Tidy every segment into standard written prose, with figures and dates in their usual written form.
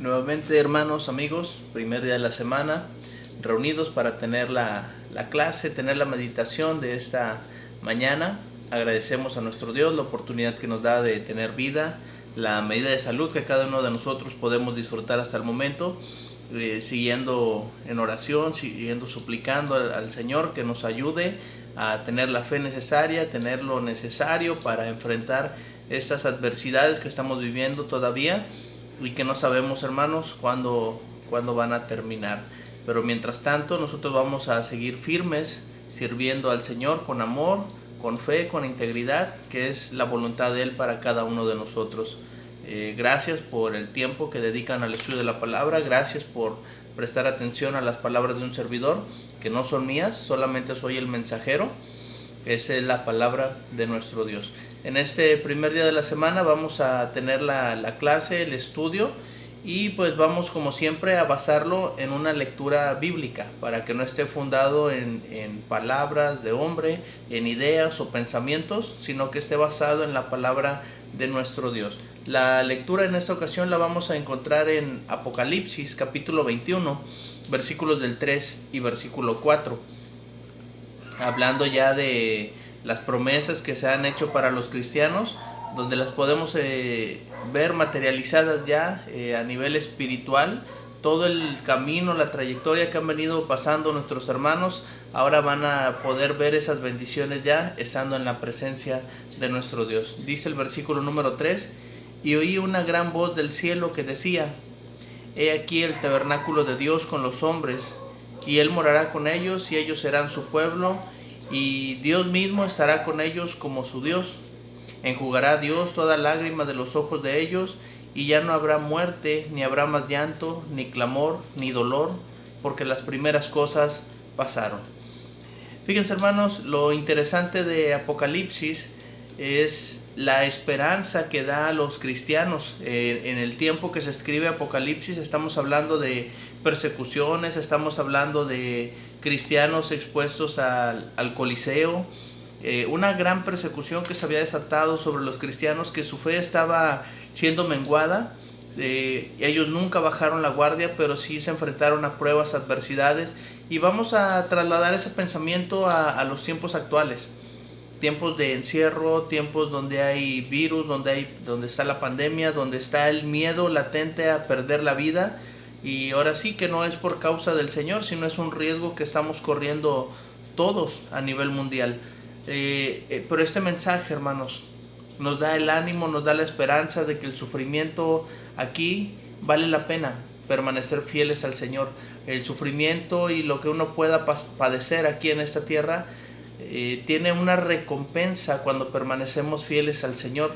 Nuevamente, hermanos, amigos, primer día de la semana, reunidos para tener la clase, tener la meditación de esta mañana. Agradecemos a nuestro Dios la oportunidad que nos da de tener vida, la medida de salud que cada uno de nosotros podemos disfrutar hasta el momento, siguiendo en oración, siguiendo suplicando al Señor que nos ayude a tener la fe necesaria, tener lo necesario para enfrentar estas adversidades que estamos viviendo todavía y que no sabemos, hermanos, cuándo van a terminar. Pero mientras tanto, nosotros vamos a seguir firmes, sirviendo al Señor con amor, con fe, con integridad, que es la voluntad de Él para cada uno de nosotros. Gracias por el tiempo que dedican al estudio de la palabra, gracias por prestar atención a las palabras de un servidor, que no son mías, solamente soy el mensajero. Esa es la palabra de nuestro Dios. En este primer día de la semana vamos a tener la clase, el estudio, y pues vamos como siempre a basarlo en una lectura bíblica para que no esté fundado en palabras de hombre, en ideas o pensamientos, sino que esté basado en la palabra de nuestro Dios. La lectura en esta ocasión la vamos a encontrar en Apocalipsis capítulo 21, versículos del 3 y versículo 4. Hablando ya de las promesas que se han hecho para los cristianos, donde las podemos ver materializadas ya a nivel espiritual. Todo el camino, la trayectoria que han venido pasando nuestros hermanos, ahora van a poder ver esas bendiciones ya estando en la presencia de nuestro Dios. Dice el versículo número 3: y oí una gran voz del cielo que decía: he aquí el tabernáculo de Dios con los hombres, y Él morará con ellos, y ellos serán su pueblo, y Dios mismo estará con ellos como su Dios. Enjugará Dios toda lágrima de los ojos de ellos, y ya no habrá muerte, ni habrá más llanto, ni clamor, ni dolor, porque las primeras cosas pasaron. Fíjense, hermanos, lo interesante de Apocalipsis es la esperanza que da a los cristianos. En el tiempo que se escribe Apocalipsis estamos hablando de persecuciones, estamos hablando de cristianos expuestos al Coliseo, una gran persecución que se había desatado sobre los cristianos, que su fe estaba siendo menguada. Ellos nunca bajaron la guardia, pero sí se enfrentaron a pruebas, adversidades, y vamos a trasladar ese pensamiento a los tiempos actuales. Tiempos de encierro, tiempos donde hay virus, donde está la pandemia, donde está el miedo latente a perder la vida. Y ahora sí que no es por causa del Señor, sino es un riesgo que estamos corriendo todos a nivel mundial. Pero este mensaje, hermanos, nos da el ánimo, nos da la esperanza de que el sufrimiento aquí vale la pena permanecer fieles al Señor. El sufrimiento y lo que uno pueda padecer aquí en esta tierra tiene una recompensa cuando permanecemos fieles al Señor.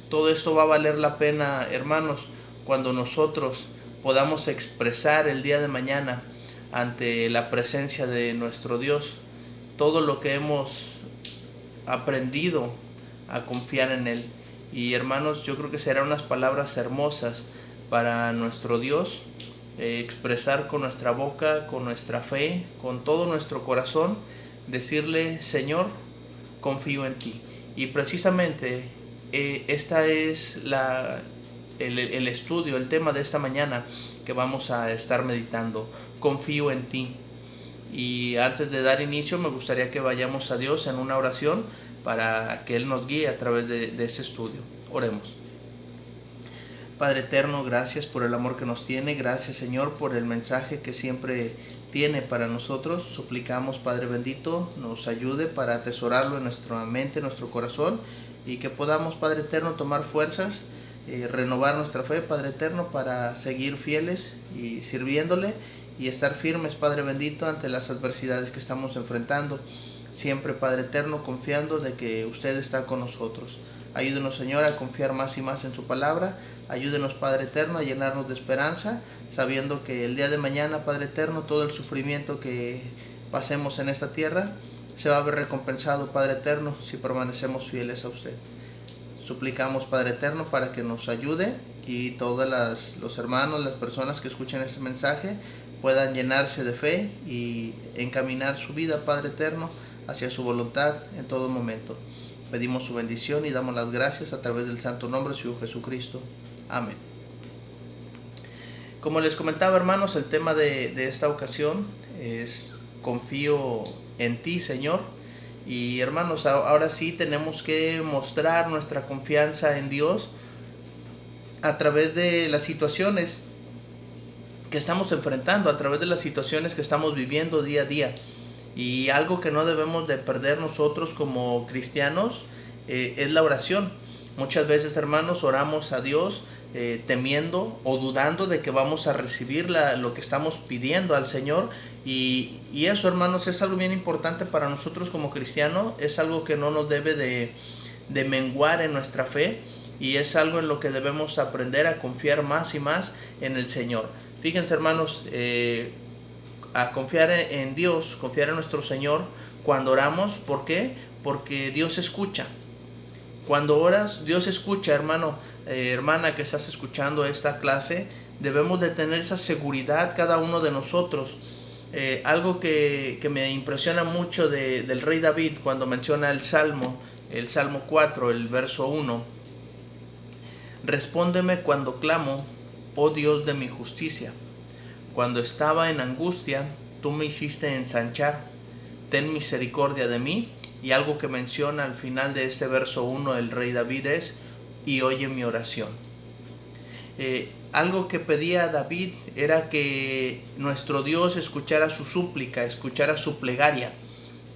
Todo esto va a valer la pena, hermanos, cuando nosotros podamos expresar el día de mañana ante la presencia de nuestro Dios todo lo que hemos aprendido a confiar en Él. Y hermanos, yo creo que serán unas palabras hermosas para nuestro Dios, expresar con nuestra boca, con nuestra fe, con todo nuestro corazón, decirle: Señor, confío en ti. Y precisamente esta es el estudio, el tema de esta mañana que vamos a estar meditando: confío en ti. Y antes de dar inicio, me gustaría que vayamos a Dios en una oración para que Él nos guíe a través de ese estudio. Oremos. Padre eterno, gracias por el amor que nos tiene. Gracias, Señor, por el mensaje que siempre tiene para nosotros. Suplicamos, Padre bendito, nos ayude para atesorarlo en nuestra mente, en nuestro corazón, y que podamos, Padre eterno, tomar fuerzas, renovar nuestra fe, Padre eterno, para seguir fieles y sirviéndole y estar firmes, Padre bendito, ante las adversidades que estamos enfrentando. Siempre, Padre eterno, confiando de que usted está con nosotros. Ayúdenos, Señor, a confiar más y más en su palabra. Ayúdenos, Padre eterno, a llenarnos de esperanza, sabiendo que el día de mañana, Padre eterno, todo el sufrimiento que pasemos en esta tierra se va a ver recompensado, Padre eterno, si permanecemos fieles a usted. Suplicamos, Padre eterno, para que nos ayude y todos los hermanos, las personas que escuchen este mensaje puedan llenarse de fe y encaminar su vida, Padre eterno, hacia su voluntad en todo momento. Pedimos su bendición y damos las gracias a través del santo nombre de su Hijo Jesucristo. Amén. Como les comentaba, hermanos, el tema de esta ocasión es confío en ti, Señor. Y hermanos, ahora sí tenemos que mostrar nuestra confianza en Dios a través de las situaciones que estamos enfrentando, a través de las situaciones que estamos viviendo día a día. Y algo que no debemos de perder nosotros como cristianos es la oración. Muchas veces, hermanos, oramos a Dios temiendo o dudando de que vamos a recibir lo que estamos pidiendo al Señor. Y eso, hermanos, es algo bien importante para nosotros como cristianos. Es algo que no nos debe de menguar en nuestra fe. Y es algo en lo que debemos aprender a confiar más y más en el Señor. Fíjense, hermanos, a confiar en Dios, confiar en nuestro Señor cuando oramos. ¿Por qué? Porque Dios escucha. Cuando oras, Dios escucha, hermano, hermana que estás escuchando esta clase. Debemos de tener esa seguridad cada uno de nosotros. Algo que me impresiona mucho del rey David cuando menciona el Salmo 4, el verso 1. Respóndeme cuando clamo, oh Dios de mi justicia. Cuando estaba en angustia, tú me hiciste ensanchar. Ten misericordia de mí. Y algo que menciona al final de este verso 1 el rey David es: y oye mi oración. Algo que pedía David era que nuestro Dios escuchara su súplica, escuchara su plegaria.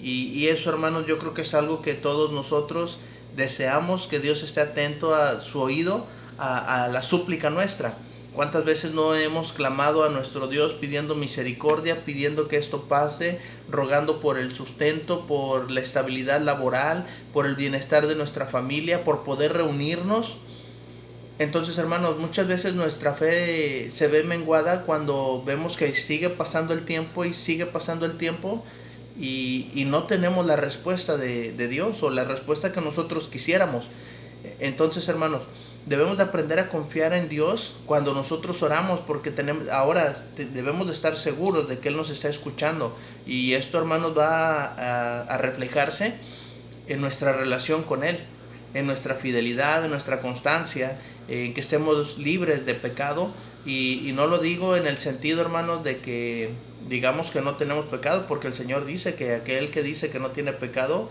Y eso, hermanos, yo creo que es algo que todos nosotros deseamos, que Dios esté atento a su oído, a la súplica nuestra. ¿Cuántas veces no hemos clamado a nuestro Dios pidiendo misericordia, pidiendo que esto pase, rogando por el sustento, por la estabilidad laboral, por el bienestar de nuestra familia, por poder reunirnos? Entonces, hermanos, muchas veces nuestra fe se ve menguada cuando vemos que sigue pasando el tiempo y sigue pasando el tiempo y no tenemos la respuesta de Dios o la respuesta que nosotros quisiéramos. Entonces, hermanos, debemos de aprender a confiar en Dios cuando nosotros oramos, porque debemos de estar seguros de que Él nos está escuchando. Y esto, hermanos, va a reflejarse en nuestra relación con Él, en nuestra fidelidad, en nuestra constancia, en que estemos libres de pecado. Y no lo digo en el sentido, hermanos, de que digamos que no tenemos pecado, porque el Señor dice que aquel que dice que no tiene pecado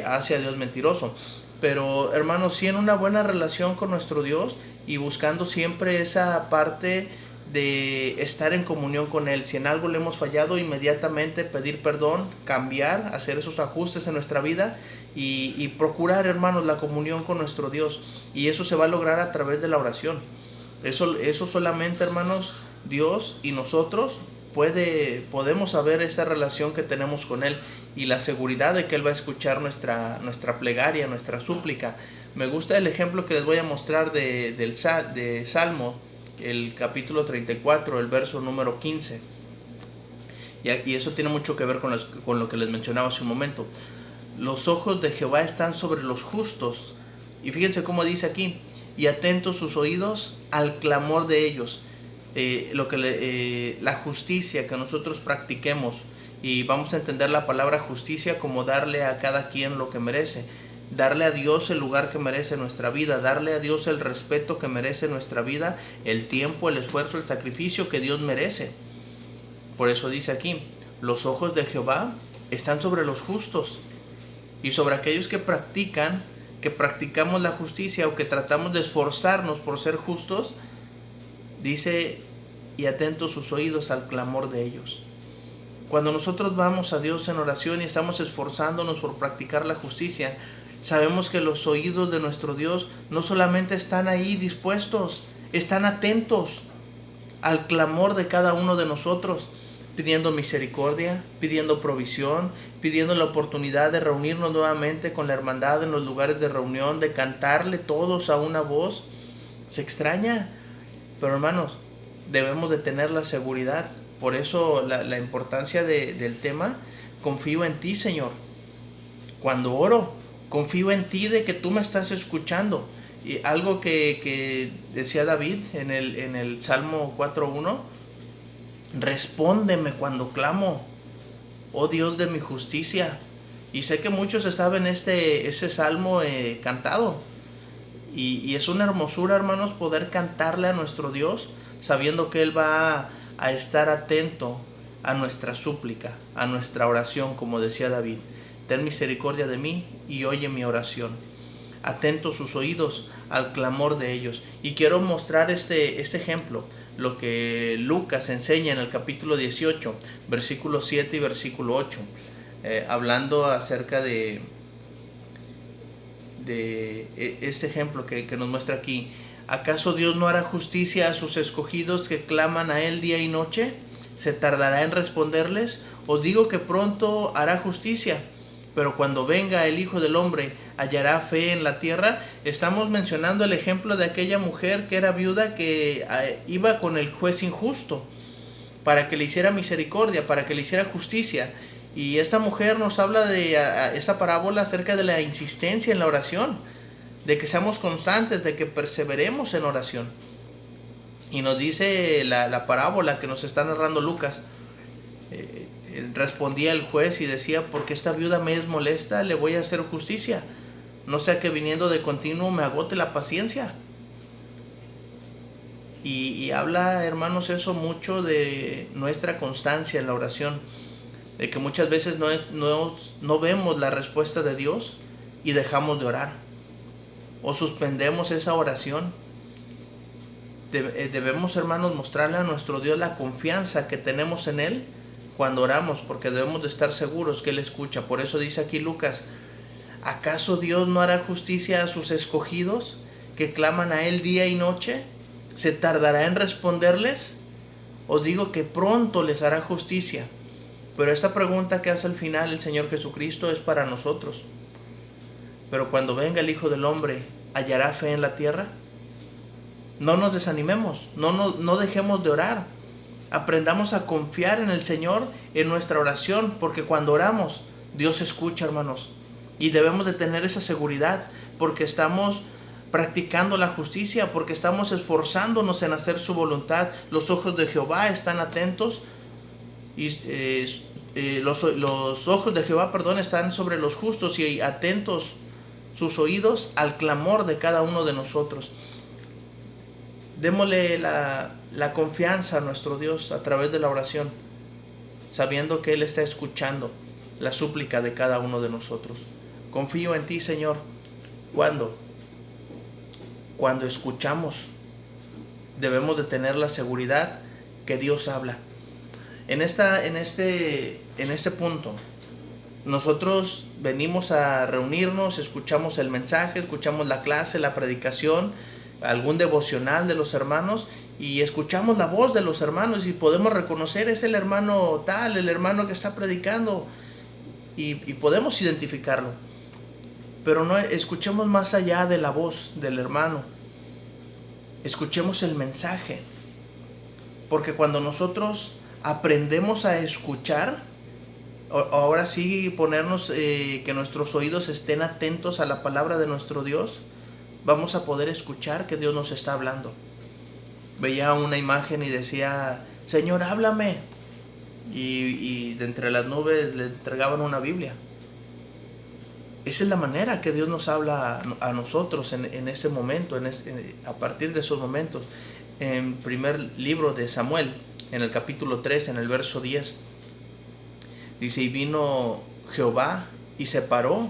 hace a Dios mentiroso. Pero, hermanos, sí en una buena relación con nuestro Dios y buscando siempre esa parte de estar en comunión con Él. Si en algo le hemos fallado, inmediatamente pedir perdón, cambiar, hacer esos ajustes en nuestra vida y procurar, hermanos, la comunión con nuestro Dios. Y eso se va a lograr a través de la oración. Eso solamente, hermanos, Dios y nosotros podemos saber esa relación que tenemos con Él y la seguridad de que Él va a escuchar nuestra plegaria, nuestra súplica. Me gusta el ejemplo que les voy a mostrar de Salmo, el capítulo 34, el verso número 15. Y eso tiene mucho que ver con lo que les mencionaba hace un momento. Los ojos de Jehová están sobre los justos. Y fíjense cómo dice aquí: y atentos sus oídos al clamor de ellos. La justicia que nosotros practiquemos, y vamos a entender la palabra justicia como darle a cada quien lo que merece, darle a Dios el lugar que merece nuestra vida, darle a Dios el respeto que merece nuestra vida, el tiempo, el esfuerzo, el sacrificio que Dios merece. Por eso dice aquí: los ojos de Jehová están sobre los justos, y sobre aquellos que practicamos la justicia o que tratamos de esforzarnos por ser justos. Dice: y atentos sus oídos al clamor de ellos. Cuando nosotros vamos a Dios en oración y estamos esforzándonos por practicar la justicia, sabemos que los oídos de nuestro Dios no solamente están ahí dispuestos, están atentos al clamor de cada uno de nosotros, pidiendo misericordia, pidiendo provisión, pidiendo la oportunidad de reunirnos nuevamente con la hermandad en los lugares de reunión, de cantarle todos a una voz. Se extraña, pero, hermanos, debemos de tener la seguridad. Por eso la importancia del tema: confío en ti, Señor. Cuando oro, confío en ti de que tú me estás escuchando. Y algo que decía David en el Salmo 4.1: respóndeme cuando clamo, oh Dios de mi justicia. Y sé que muchos saben ese salmo cantado. Y es una hermosura, hermanos, poder cantarle a nuestro Dios, sabiendo que Él va a estar atento a nuestra súplica, a nuestra oración, como decía David. Ten misericordia de mí y oye mi oración. Atentos sus oídos al clamor de ellos. Y quiero mostrar este ejemplo, lo que Lucas enseña en el capítulo 18, versículo 7 y versículo 8, hablando acerca de este ejemplo que nos muestra aquí. ¿Acaso Dios no hará justicia a sus escogidos que claman a Él día y noche? ¿Se tardará en responderles? Os digo que pronto hará justicia. Pero cuando venga el Hijo del Hombre, ¿hallará fe en la tierra? Estamos mencionando el ejemplo de aquella mujer que era viuda, que iba con el juez injusto para que le hiciera misericordia, para que le hiciera justicia. Y esta mujer nos habla de esa parábola acerca de la insistencia en la oración, de que seamos constantes, de que perseveremos en oración. Y nos dice la parábola que nos está narrando Lucas. Respondía el juez y decía: porque esta viuda me es molesta, le voy a hacer justicia, no sea que viniendo de continuo me agote la paciencia. Y habla, hermanos, eso mucho de nuestra constancia en la oración, de que muchas veces no vemos la respuesta de Dios y dejamos de orar, o suspendemos esa oración. Debemos, hermanos, mostrarle a nuestro Dios la confianza que tenemos en Él cuando oramos, porque debemos de estar seguros que Él escucha. Por eso dice aquí Lucas: ¿acaso Dios no hará justicia a sus escogidos que claman a Él día y noche? ¿Se tardará en responderles? Os digo que pronto les hará justicia. Pero esta pregunta que hace al final el Señor Jesucristo es para nosotros. Pero cuando venga el Hijo del Hombre, ¿hallará fe en la tierra? No nos desanimemos, no dejemos de orar. Aprendamos a confiar en el Señor en nuestra oración, porque cuando oramos, Dios escucha, hermanos. Y debemos de tener esa seguridad, porque estamos practicando la justicia, porque estamos esforzándonos en hacer su voluntad. Los ojos de Jehová están atentos, y los ojos de Jehová, están sobre los justos, y atentos sus oídos al clamor de cada uno de nosotros. Démosle la confianza a nuestro Dios a través de la oración, sabiendo que Él está escuchando la súplica de cada uno de nosotros. Confío en ti, Señor. Cuando escuchamos, debemos de tener la seguridad que Dios habla. En este punto, nosotros venimos a reunirnos, escuchamos el mensaje, escuchamos la clase, la predicación, algún devocional de los hermanos, y escuchamos la voz de los hermanos y podemos reconocer: es el hermano tal, el hermano que está predicando, y podemos identificarlo. Pero no escuchemos más allá de la voz del hermano, escuchemos el mensaje, porque cuando nosotros aprendemos a escuchar, ahora sí ponernos, que nuestros oídos estén atentos a la palabra de nuestro Dios, vamos a poder escuchar que Dios nos está hablando. Veía una imagen y decía: Señor, háblame. Y de entre las nubes le entregaban una Biblia. Esa es la manera que Dios nos habla a nosotros en ese momento, a partir de esos momentos. En primer libro de Samuel, en el capítulo 3, en el verso 10, dice: y vino Jehová y se paró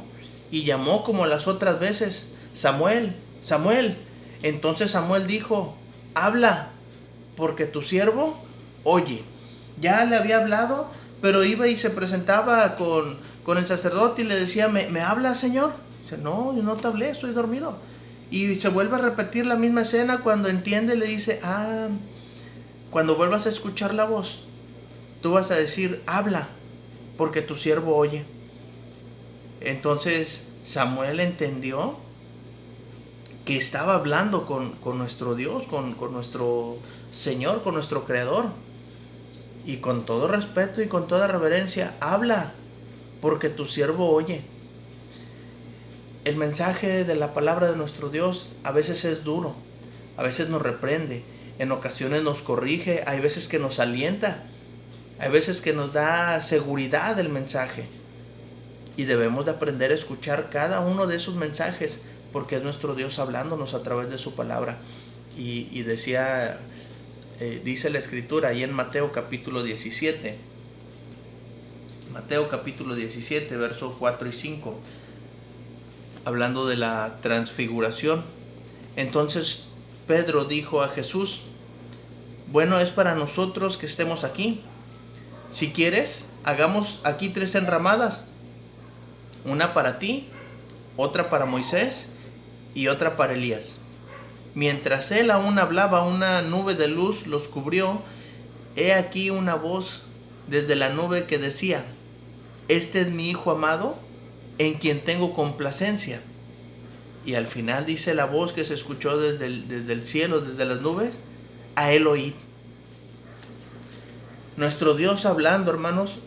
y llamó como las otras veces: Samuel, Samuel. Entonces Samuel dijo: habla, porque tu siervo oye. Ya le había hablado, pero iba y se presentaba con el sacerdote y le decía: ¿Me habla, Señor? Dice: no, yo no te hablé, estoy dormido. Y se vuelve a repetir la misma escena. Cuando entiende, le dice: cuando vuelvas a escuchar la voz, tú vas a decir: habla, porque tu siervo oye. Entonces Samuel entendió que estaba hablando con nuestro Dios, con nuestro Señor, con nuestro Creador. Y con todo respeto y con toda reverencia: habla, porque tu siervo oye. El mensaje de la palabra de nuestro Dios a veces es duro, a veces nos reprende, en ocasiones nos corrige, hay veces que nos alienta, hay veces que nos da seguridad el mensaje. Y debemos de aprender a escuchar cada uno de esos mensajes, porque es nuestro Dios hablándonos a través de su palabra. Y decía dice la escritura ahí en Mateo capítulo 17. Mateo capítulo 17, versos 4 y 5. Hablando de la transfiguración. Entonces Pedro dijo a Jesús: bueno es para nosotros que estemos aquí. Si quieres, hagamos aquí 3 enramadas. Una para ti, otra para Moisés y otra para Elías. Mientras él aún hablaba, una nube de luz los cubrió. He aquí una voz desde la nube que decía: este es mi Hijo amado, en quien tengo complacencia. Y al final dice la voz que se escuchó desde el cielo, desde las nubes: a él oíd. Nuestro Dios hablando, hermanos,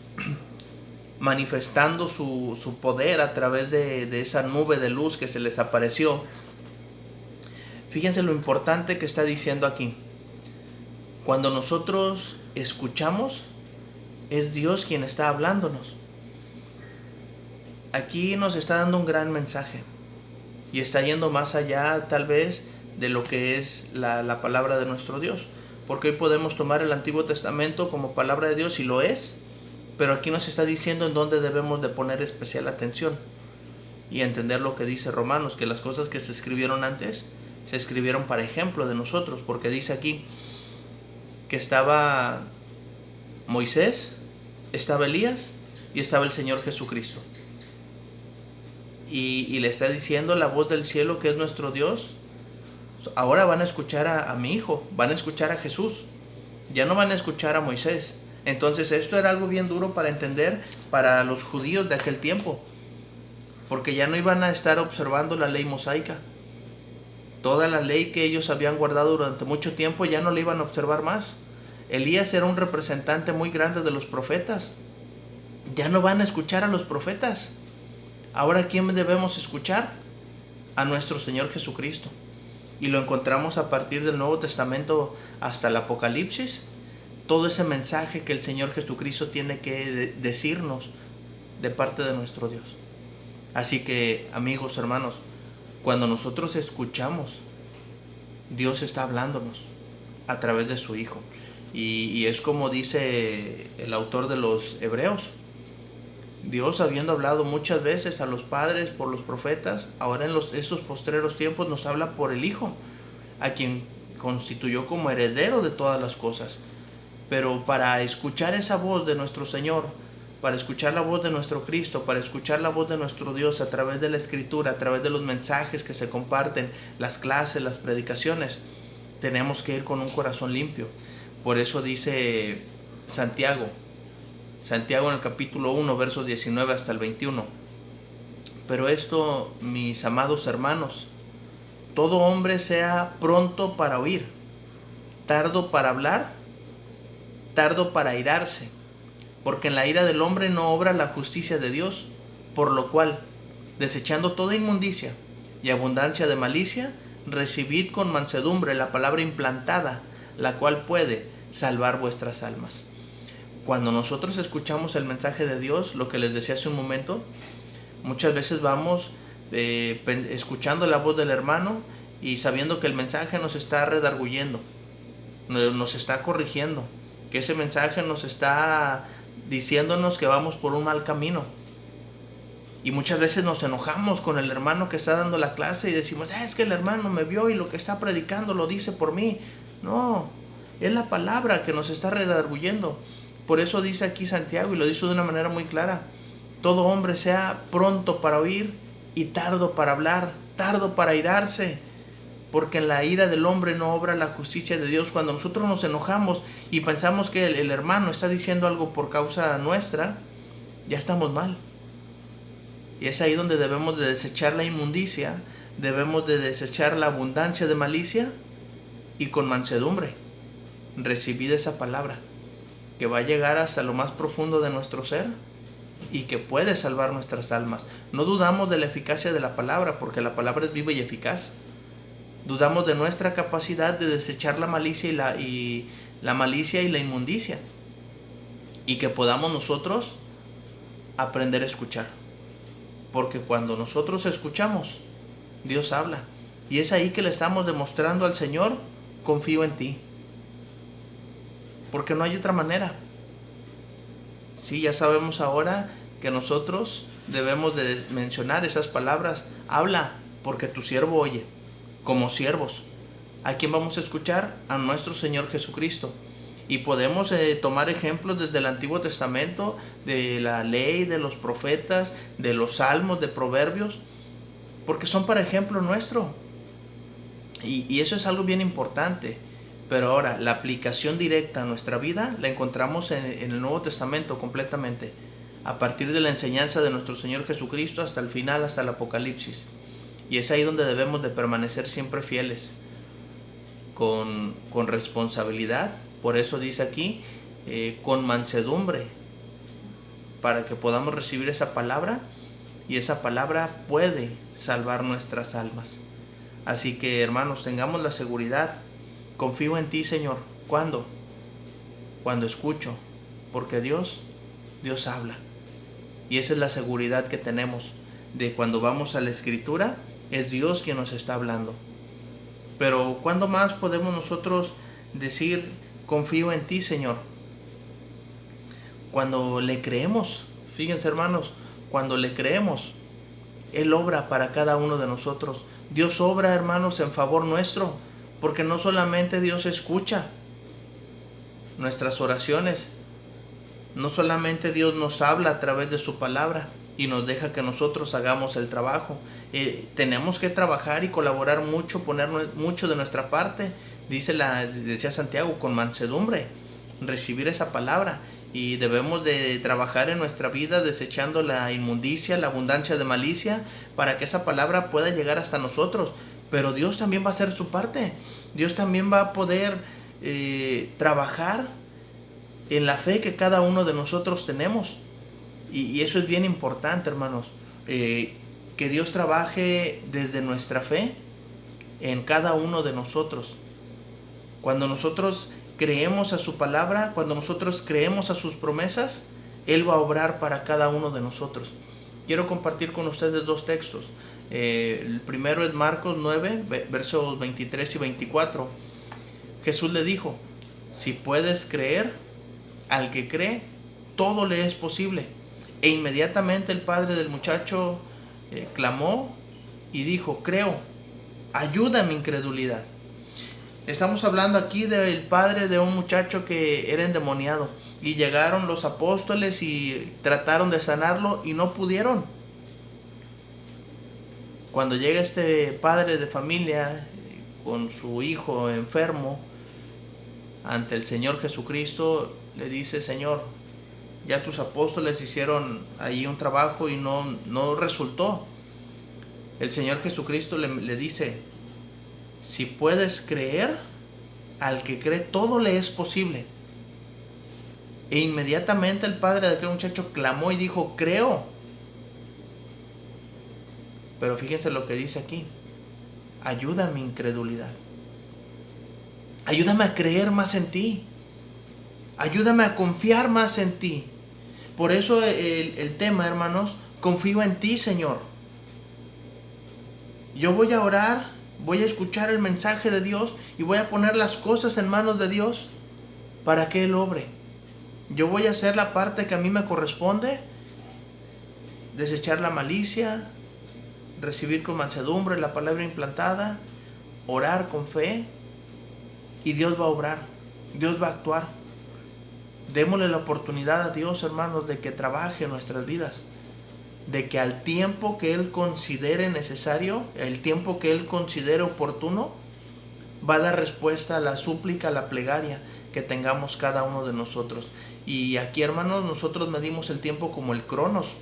manifestando su poder a través de esa nube de luz que se les apareció. Fíjense lo importante que está diciendo aquí. Cuando nosotros escuchamos, es Dios quien está hablándonos. Aquí nos está dando un gran mensaje y está yendo más allá tal vez de lo que es la palabra de nuestro Dios, porque hoy podemos tomar el Antiguo Testamento como palabra de Dios y lo es, pero aquí nos está diciendo en dónde debemos de poner especial atención y entender lo que dice Romanos, que las cosas que se escribieron antes se escribieron para ejemplo de nosotros, porque dice aquí que estaba Moisés, estaba Elías y estaba el Señor Jesucristo. Y le está diciendo la voz del cielo, que es nuestro Dios: ahora van a escuchar a mi Hijo, van a escuchar a Jesús, ya no van a escuchar a Moisés. Entonces esto era algo bien duro para entender para los judíos de aquel tiempo, porque ya no iban a estar observando la ley mosaica. Toda la ley que ellos habían guardado durante mucho tiempo ya no la iban a observar más. Elías era un representante muy grande de los profetas. Ya no van a escuchar a los profetas. Ahora, ¿a quién debemos escuchar? A nuestro Señor Jesucristo. Y lo encontramos a partir del Nuevo Testamento hasta el Apocalipsis. Todo ese mensaje que el Señor Jesucristo tiene que decirnos de parte de nuestro Dios. Así que, amigos, hermanos, cuando nosotros escuchamos, Dios está hablándonos a través de su Hijo. Y es como dice el autor de los Hebreos: Dios, habiendo hablado muchas veces a los padres por los profetas, ahora en estos postreros tiempos nos habla por el Hijo, a quien constituyó como heredero de todas las cosas. Pero para escuchar esa voz de nuestro Señor, para escuchar la voz de nuestro Cristo, para escuchar la voz de nuestro Dios a través de la Escritura, a través de los mensajes que se comparten, las clases, las predicaciones, tenemos que ir con un corazón limpio. Por eso dice Santiago en el capítulo 1, versos 19 hasta el 21: pero esto, mis amados hermanos, todo hombre sea pronto para oír, tardo para hablar, tardo para airarse, porque en la ira del hombre no obra la justicia de Dios. Por lo cual, desechando toda inmundicia y abundancia de malicia, recibid con mansedumbre la palabra implantada, la cual puede salvar vuestras almas. Cuando nosotros escuchamos el mensaje de Dios, lo que les decía hace un momento, muchas veces vamos escuchando la voz del hermano y sabiendo que el mensaje nos está redarguyendo, nos está corrigiendo, que ese mensaje nos está diciéndonos que vamos por un mal camino. Y muchas veces nos enojamos con el hermano que está dando la clase y decimos: es que el hermano me vio y lo que está predicando lo dice por mí. No, es la palabra que nos está redarguyendo. Por eso dice aquí Santiago, y lo dice de una manera muy clara: todo hombre sea pronto para oír y tardo para hablar, tardo para airarse, porque en la ira del hombre no obra la justicia de Dios. Cuando nosotros nos enojamos y pensamos que el hermano está diciendo algo por causa nuestra, ya estamos mal. Y es ahí donde debemos de desechar la inmundicia, debemos de desechar la abundancia de malicia y con mansedumbre recibid esa palabra que va a llegar hasta lo más profundo de nuestro ser y que puede salvar nuestras almas. No dudamos de la eficacia de la palabra, porque la palabra es viva y eficaz. Dudamos de nuestra capacidad de desechar la malicia y la inmundicia, y que podamos nosotros aprender a escuchar, porque cuando nosotros escuchamos, Dios habla, y es ahí que le estamos demostrando al Señor: confío en ti, porque no hay otra manera. Sí, ya sabemos ahora que nosotros debemos de mencionar esas palabras. Habla, porque tu siervo oye, como siervos. ¿A quién vamos a escuchar? A nuestro Señor Jesucristo. Y podemos tomar ejemplos desde el Antiguo Testamento, de la ley, de los profetas, de los salmos, de proverbios, porque son para ejemplo nuestro. Y eso es algo bien importante. Pero ahora, la aplicación directa a nuestra vida la encontramos en el Nuevo Testamento completamente, a partir de la enseñanza de nuestro Señor Jesucristo hasta el final, hasta el Apocalipsis. Y es ahí donde debemos de permanecer siempre fieles, con responsabilidad. Por eso dice aquí, con mansedumbre, para que podamos recibir esa palabra, y esa palabra puede salvar nuestras almas. Así que, hermanos, tengamos la seguridad. Confío en ti, Señor. ¿Cuándo? Cuando escucho, porque Dios habla. Y esa es la seguridad que tenemos, de cuando vamos a la Escritura, es Dios quien nos está hablando. Pero ¿cuándo más podemos nosotros decir, confío en ti, Señor? Cuando le creemos. Fíjense, hermanos, cuando le creemos, Él obra para cada uno de nosotros. Dios obra, hermanos, en favor nuestro, porque no solamente Dios escucha nuestras oraciones, no solamente Dios nos habla a través de su palabra y nos deja que nosotros hagamos el trabajo. Tenemos que trabajar y colaborar mucho, poner mucho de nuestra parte, decía Santiago, con mansedumbre, recibir esa palabra. Y debemos de trabajar en nuestra vida desechando la inmundicia, la abundancia de malicia, para que esa palabra pueda llegar hasta nosotros. Pero Dios también va a hacer su parte. Dios también va a poder trabajar en la fe que cada uno de nosotros tenemos. Y eso es bien importante, hermanos. Que Dios trabaje desde nuestra fe en cada uno de nosotros. Cuando nosotros creemos a su palabra, cuando nosotros creemos a sus promesas, Él va a obrar para cada uno de nosotros. Quiero compartir con ustedes dos textos. El primero es Marcos 9, versos 23 y 24. Jesús le dijo, si puedes creer, al que cree, todo le es posible. E inmediatamente el padre del muchacho clamó y dijo, creo, ayuda a mi incredulidad. Estamos hablando aquí del padre de un muchacho que era endemoniado, y llegaron los apóstoles y trataron de sanarlo y no pudieron. Cuando llega este padre de familia con su hijo enfermo ante el Señor Jesucristo, le dice, Señor, ya tus apóstoles hicieron ahí un trabajo y no resultó. El Señor Jesucristo le dice, si puedes creer, al que cree todo le es posible. E inmediatamente el padre de aquel muchacho clamó y dijo, creo. Pero fíjense lo que dice aquí, ayuda a mi incredulidad. Ayúdame a creer más en ti. Ayúdame a confiar más en ti. Por eso el tema, hermanos, confío en ti, Señor. Yo voy a orar, voy a escuchar el mensaje de Dios y voy a poner las cosas en manos de Dios para que Él obre. Yo voy a hacer la parte que a mí me corresponde, desechar la malicia, recibir con mansedumbre la palabra implantada, orar con fe, y Dios va a obrar, Dios va a actuar. Démosle la oportunidad a Dios, hermanos, de que trabaje en nuestras vidas, de que al tiempo que Él considere necesario, el tiempo que Él considere oportuno, va a dar respuesta a la súplica, a la plegaria que tengamos cada uno de nosotros. Y aquí, hermanos, nosotros medimos el tiempo como el cronos,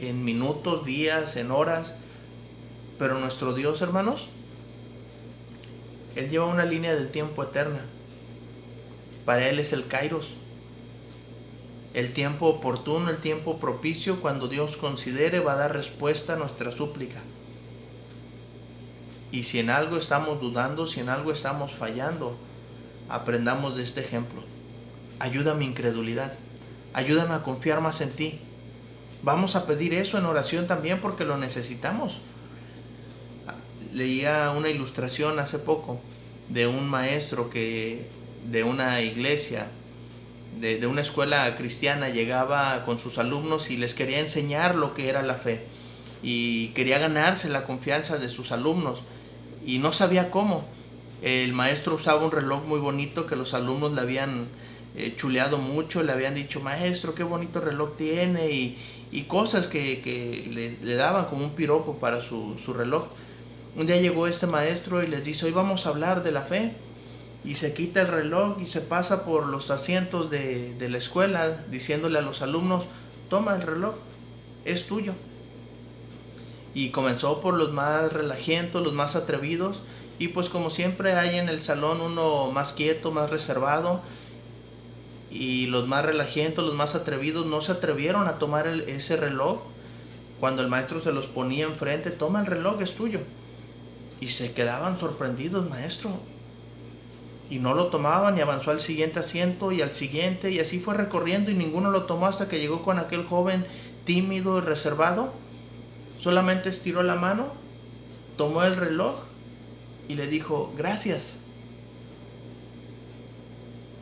en minutos, días, en horas, pero nuestro Dios, hermanos, Él lleva una línea del tiempo eterna. Para Él es el Kairos, el tiempo oportuno, el tiempo propicio. Cuando Dios considere, va a dar respuesta a nuestra súplica. Y si en algo estamos dudando, si en algo estamos fallando, aprendamos de este ejemplo. Ayuda a mi incredulidad, ayúdame a confiar más en ti. Vamos a pedir eso en oración también, porque lo necesitamos. Leía una ilustración hace poco de un maestro que de una iglesia, de una escuela cristiana, llegaba con sus alumnos y les quería enseñar lo que era la fe. Y quería ganarse la confianza de sus alumnos. Y no sabía cómo. El maestro usaba un reloj muy bonito que los alumnos le habían chuleado mucho. Le habían dicho, maestro, qué bonito reloj tiene. Y cosas que le daban como un piropo para su reloj. Un día llegó este maestro y les dice, hoy vamos a hablar de la fe. Y se quita el reloj y se pasa por los asientos de la escuela diciéndole a los alumnos, toma el reloj, es tuyo. Y comenzó por los más relajientos, los más atrevidos, y pues como siempre hay en el salón uno más quieto, más reservado, y los más relajientos, los más atrevidos no se atrevieron a tomar ese reloj. Cuando el maestro se los ponía enfrente, toma el reloj, es tuyo. Y se quedaban sorprendidos, maestro. Y no lo tomaban y avanzó al siguiente asiento y al siguiente, y así fue recorriendo y ninguno lo tomó hasta que llegó con aquel joven tímido y reservado. Solamente estiró la mano, tomó el reloj y le dijo, gracias.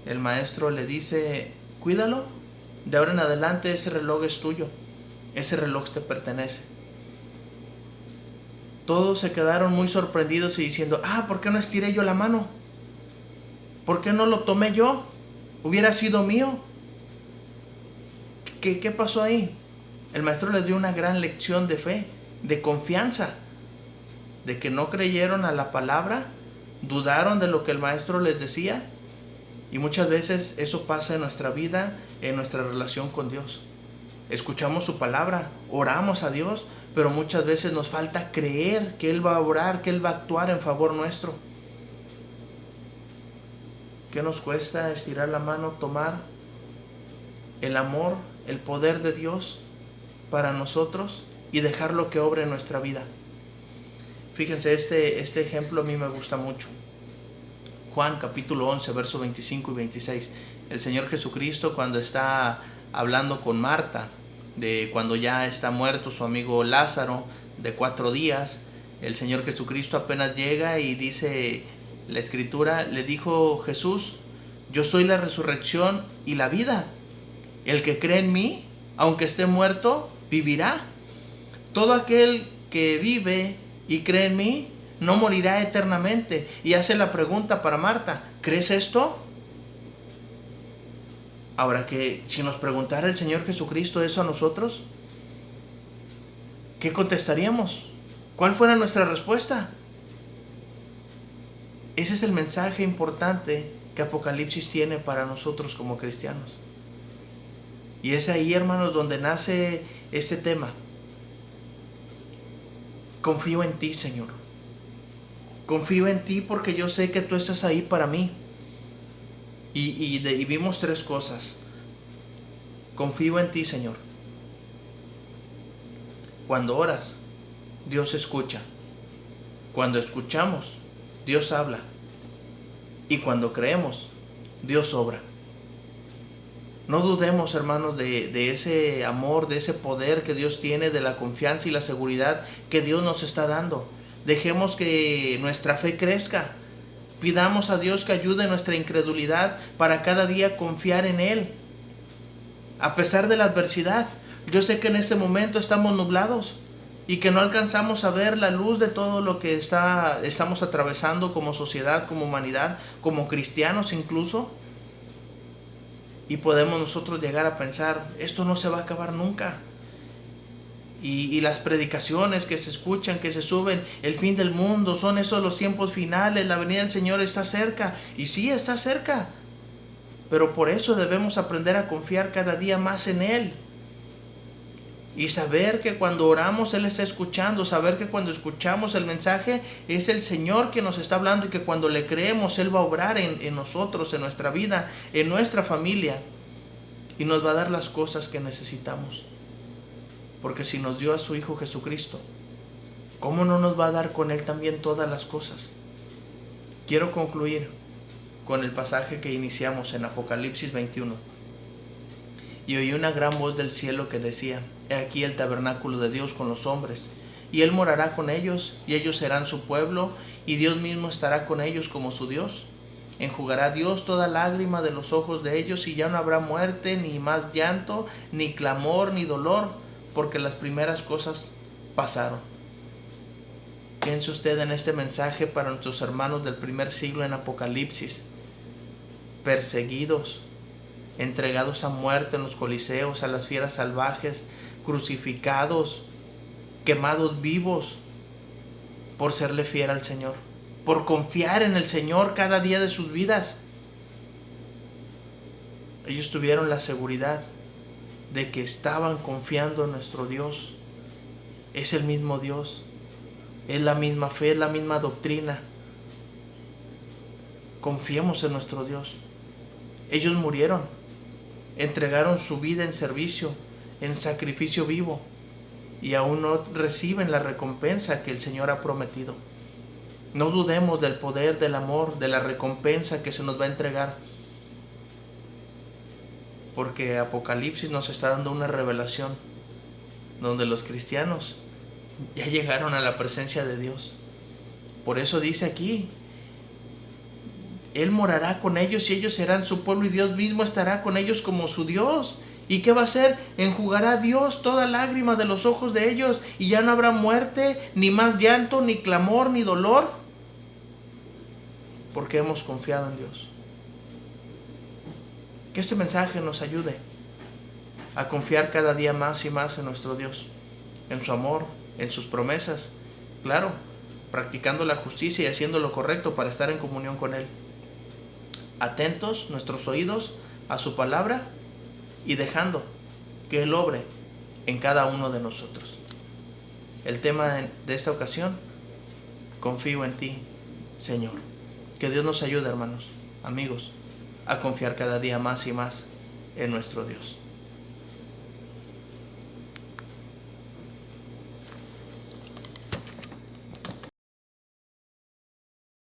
El maestro le dice, cuídalo, de ahora en adelante ese reloj es tuyo, ese reloj te pertenece. Todos se quedaron muy sorprendidos y diciendo, ¿por qué no estiré yo la mano? ¿Por qué no lo tomé yo? Hubiera sido mío. ¿Qué pasó ahí? El maestro les dio una gran lección de fe, de confianza, de que no creyeron a la palabra, dudaron de lo que el maestro les decía. Y muchas veces eso pasa en nuestra vida, en nuestra relación con Dios. Escuchamos su palabra, oramos a Dios, pero muchas veces nos falta creer que Él va a orar, que Él va a actuar en favor nuestro. ¿Qué nos cuesta estirar la mano, tomar el amor, el poder de Dios para nosotros y dejarlo que obre en nuestra vida? Fíjense, este ejemplo a mí me gusta mucho. Juan capítulo 11, versos 25 y 26. El Señor Jesucristo, cuando está hablando con Marta, de cuando ya está muerto su amigo Lázaro, de 4 días, el Señor Jesucristo apenas llega y dice la Escritura, le dijo Jesús, yo soy la resurrección y la vida. El que cree en mí, aunque esté muerto, vivirá. Todo aquel que vive y cree en mí, no morirá eternamente. Y hace la pregunta para Marta, ¿crees esto? Ahora que si nos preguntara el Señor Jesucristo eso a nosotros, ¿qué contestaríamos? ¿Cuál fuera nuestra respuesta? Ese es el mensaje importante que Apocalipsis tiene para nosotros como cristianos. Y es ahí, hermanos, donde nace este tema. Confío en ti, Señor. Confío en ti porque yo sé que tú estás ahí para mí. Y vimos 3 cosas. Confío en ti, Señor. Cuando oras, Dios escucha. Cuando escuchamos, Dios habla. Y cuando creemos, Dios obra. No dudemos, hermanos, de ese amor, de ese poder que Dios tiene, de la confianza y la seguridad que Dios nos está dando. Dejemos que nuestra fe crezca. Pidamos a Dios que ayude nuestra incredulidad para cada día confiar en Él. A pesar de la adversidad, yo sé que en este momento estamos nublados y que no alcanzamos a ver la luz de todo lo que estamos atravesando como sociedad, como humanidad, como cristianos incluso. Y podemos nosotros llegar a pensar, esto no se va a acabar nunca. Y las predicaciones que se escuchan, que se suben, el fin del mundo, son esos los tiempos finales, la venida del Señor está cerca. Y sí, está cerca. Pero por eso debemos aprender a confiar cada día más en Él. Y saber que cuando oramos Él está escuchando, saber que cuando escuchamos el mensaje es el Señor que nos está hablando y que cuando le creemos Él va a obrar en nosotros, en nuestra vida, en nuestra familia y nos va a dar las cosas que necesitamos. Porque si nos dio a su Hijo Jesucristo, ¿cómo no nos va a dar con Él también todas las cosas? Quiero concluir con el pasaje que iniciamos en Apocalipsis 21. Y oí una gran voz del cielo que decía, he aquí el tabernáculo de Dios con los hombres, y Él morará con ellos, y ellos serán su pueblo, y Dios mismo estará con ellos como su Dios. Enjugará Dios toda lágrima de los ojos de ellos, y ya no habrá muerte, ni más llanto, ni clamor, ni dolor, porque las primeras cosas pasaron. Piense usted en este mensaje para nuestros hermanos del primer siglo en Apocalipsis, perseguidos, entregados a muerte en los coliseos, a las fieras salvajes, crucificados, quemados vivos por serle fiel al Señor, por confiar en el Señor cada día de sus vidas. Ellos tuvieron la seguridad de que estaban confiando en nuestro Dios. Es el mismo Dios, es la misma fe, es la misma doctrina. Confiemos en nuestro Dios. Ellos murieron, entregaron su vida en servicio, en sacrificio vivo, y aún no reciben la recompensa que el Señor ha prometido. No dudemos del poder, del amor, de la recompensa que se nos va a entregar, porque Apocalipsis nos está dando una revelación donde los cristianos ya llegaron a la presencia de Dios. Por eso dice aquí, Él morará con ellos y ellos serán su pueblo, y Dios mismo estará con ellos como su Dios. ¿Y qué va a hacer? Enjugará Dios toda lágrima de los ojos de ellos, y ya no habrá muerte, ni más llanto, ni clamor, ni dolor, porque hemos confiado en Dios. Que este mensaje nos ayude a confiar cada día más y más en nuestro Dios, en su amor, en sus promesas, claro, practicando la justicia y haciendo lo correcto para estar en comunión con Él. Atentos nuestros oídos a su palabra y dejando que Él obre en cada uno de nosotros. El tema de esta ocasión: confío en ti, Señor. Que Dios nos ayude, hermanos, amigos, a confiar cada día más y más en nuestro Dios.